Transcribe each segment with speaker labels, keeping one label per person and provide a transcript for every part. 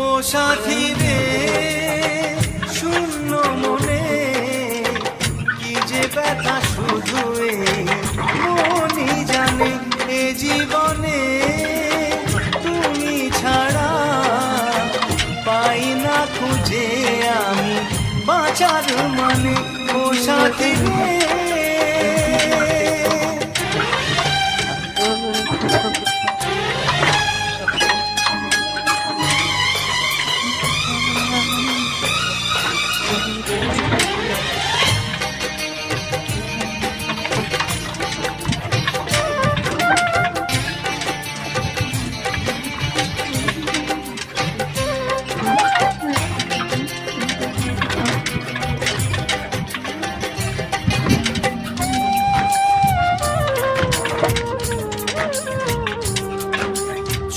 Speaker 1: ও সাথী রে শূন্য মনে কি যে ব্যথা শুধু মনি জানে এ জীবনে তুমি ছাড়া পাই না খুঁজে আমি বাঁচার মানে ও সাথী রে।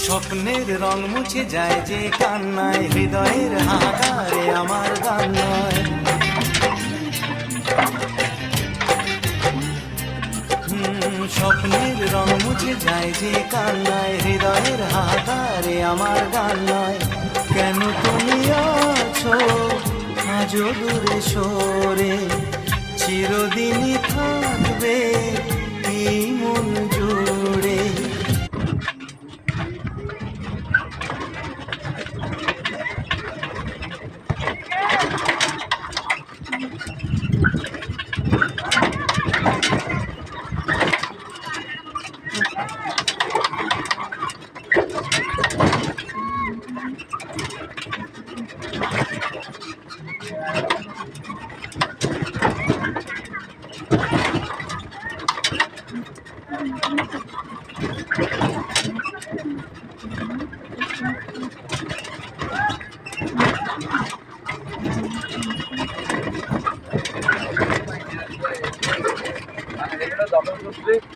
Speaker 1: স্বপ্নের রং মুছে যায় যে কান্নায় হৃদয়ের হাহাকারে আমার গান নয়। স্বপ্নের রং মুছে যায় যে কান্নায় হৃদয়ের হাহাকারে আমার গান নয়। কেন তুমি আছো আজও দূরে সরে চিরদিনই থাকবে এই মন জুড়ে।